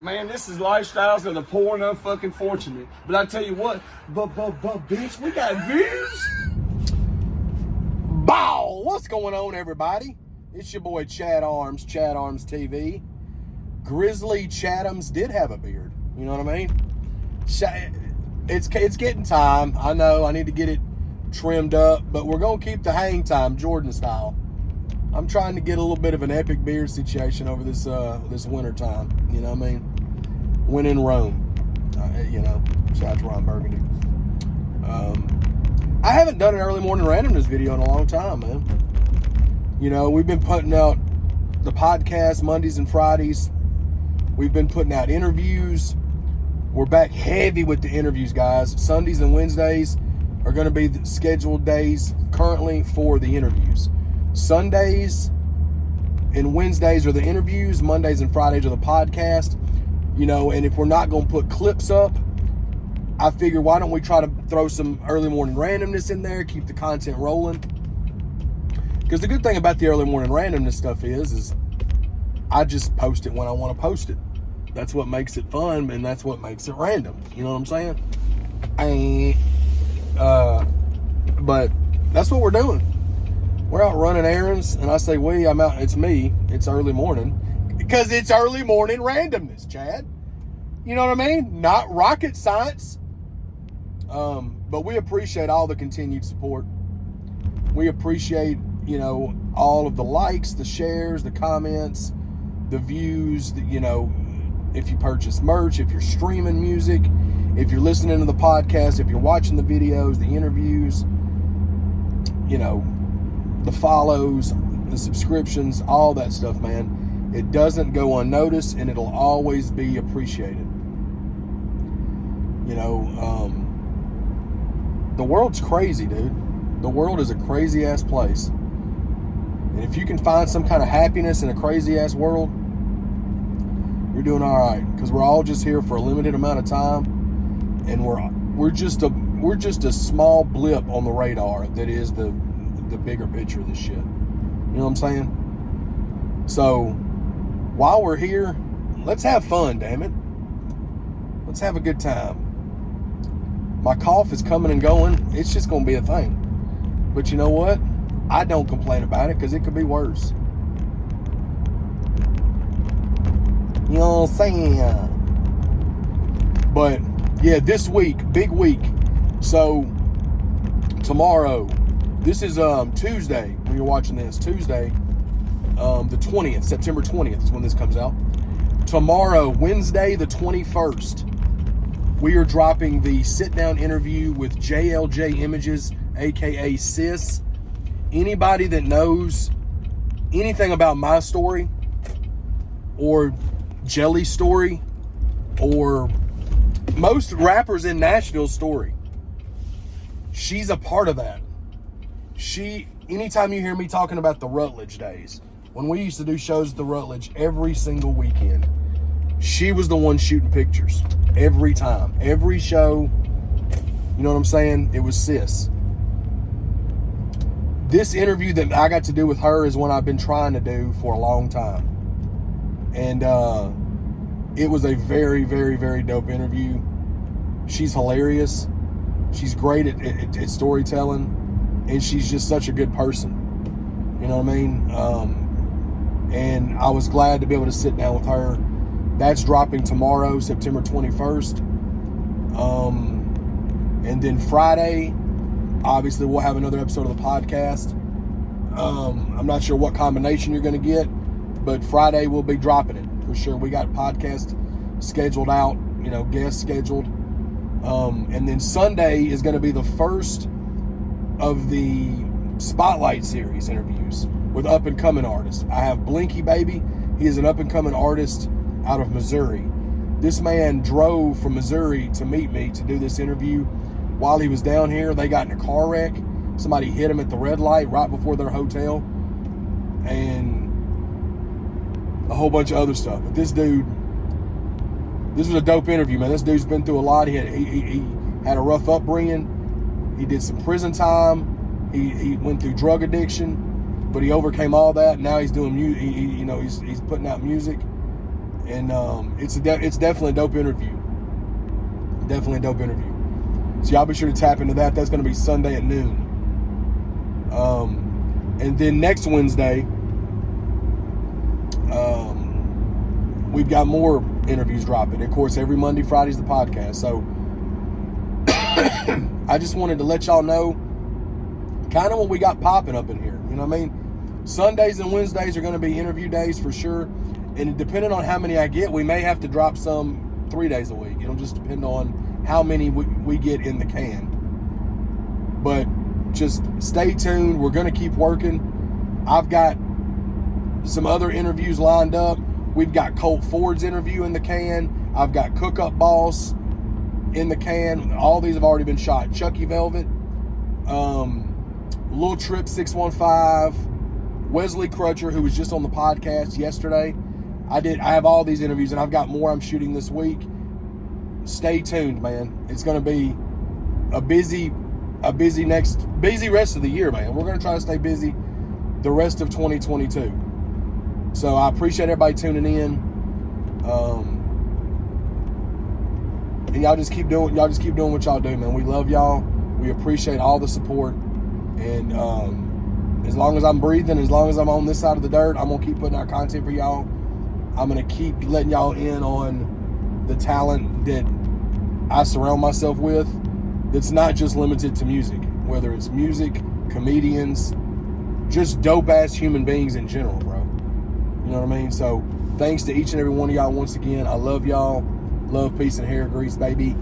Man, this is lifestyles of the poor and unfucking fortunate. But I tell you what, bitch, we got views. Bow! What's going on, everybody? It's your boy Chad Arms, ChadArmesTV. Grizzly Chatham's did have a beard. You know what I mean? It's getting time. I know I need to get it trimmed up, but we're gonna keep the hang time Jordan style. I'm trying to get a little bit of an epic beard situation over this winter time. You know what I mean? When in Rome, shout out to Ron Burgundy. I haven't done an early morning randomness video in a long time, man. You know, we've been putting out the podcast Mondays and Fridays. We've been putting out interviews. We're back heavy with the interviews, guys. Sundays and Wednesdays are going to be the scheduled days currently for the interviews. Sundays and Wednesdays are the interviews. Mondays and Fridays are the podcast. You know, and if we're not going to put clips up, I figure why don't we try to throw some early morning randomness in there, keep the content rolling. Because the good thing about the early morning randomness stuff is I just post it when I want to post it. That's what makes it fun, and that's what makes it random. You know what I'm saying? But that's what we're doing. We're out running errands, and I say we, I'm out, it's me, it's early morning. Because it's early morning randomness, Chad. You know what I mean? Not rocket science. But we appreciate all the continued support. We appreciate, all of the likes, the shares, the comments, the views, if you purchase merch, if you're streaming music, if you're listening to the podcast, if you're watching the videos, the interviews, the follows, the subscriptions, all that stuff, man. It doesn't go unnoticed, and it'll always be appreciated. The world's crazy, dude. The world is a crazy-ass place. And if you can find some kind of happiness in a crazy-ass world, you're doing all right. Because we're all just here for a limited amount of time, and we're just a small blip on the radar that is the bigger picture of this shit. You know what I'm saying? So, while we're here, let's have fun, damn it. Let's have a good time. My cough is coming and going. It's just going to be a thing. But you know what? I don't complain about it because it could be worse. You know what I'm saying? But, yeah, this week, big week. So, tomorrow, this is Tuesday when you're watching this. Tuesday, the 20th, September 20th is when this comes out. Tomorrow, Wednesday, the 21st, we are dropping the sit-down interview with JLJ Images, a.k.a. Sis. Anybody that knows anything about my story or Jelly's story or most rappers in Nashville's story, she's a part of that. Anytime you hear me talking about the Rutledge days, when we used to do shows at the Rutledge every single weekend, she was the one shooting pictures every time. Every show, you know what I'm saying? It was Sis. This interview that I got to do with her is one I've been trying to do for a long time. And it was a very, very, very dope interview. She's hilarious. She's great at storytelling. And she's just such a good person. You know what I mean? And I was glad to be able to sit down with her. That's dropping tomorrow, September 21st. And then Friday, obviously, we'll have another episode of the podcast. I'm not sure what combination you're going to get, but Friday we'll be dropping it for sure. We got podcast scheduled out, guests scheduled. And then Sunday is going to be the first of the Spotlight Series interviews with up-and-coming artists. I have Blinky Baby. He is an up-and-coming artist out of Missouri. This man drove from Missouri to meet me to do this interview. While he was down here, they got in a car wreck. Somebody hit him at the red light right before their hotel. And a whole bunch of other stuff. But this was a dope interview, man. This dude's been through a lot. He had a rough upbringing. He did some prison time. He went through drug addiction, but he overcame all that. Now he's doing music. He's putting out music, And it's definitely a dope interview. Definitely a dope interview. So y'all be sure to tap into that. That's going to be Sunday at noon. And then next Wednesday, we've got more interviews dropping. Of course, every Monday, Friday's the podcast. So I just wanted to let y'all know kind of what we got popping up in here. You know what I mean? Sundays and Wednesdays are going to be interview days for sure. And depending on how many I get, we may have to drop some 3 days a week. It'll just depend on how many we get in the can. But just stay tuned. We're going to keep working. I've got some other interviews lined up. We've got Colt Ford's interview in the can. I've got Cook Up Boss in the can. All these have already been shot. Chucky Velvet, Lil Trip 615, Wesley Crutcher, who was just on the podcast yesterday. I have all these interviews, and I've got more I'm shooting this week. Stay tuned, man. It's going to be a busy rest of the year, man. We're going to try to stay busy the rest of 2022. So I appreciate everybody tuning in. And y'all just keep doing what y'all do, man. We love y'all. We appreciate all the support. And as long as I'm breathing, as long as I'm on this side of the dirt, I'm gonna keep putting out content for y'all. I'm gonna keep letting y'all in on the talent that I surround myself with. That's not just limited to music. Whether it's music, comedians, just dope ass human beings in general, bro. You know what I mean? So thanks to each and every one of y'all once again. I love y'all. Love, peace, and hair grease, baby.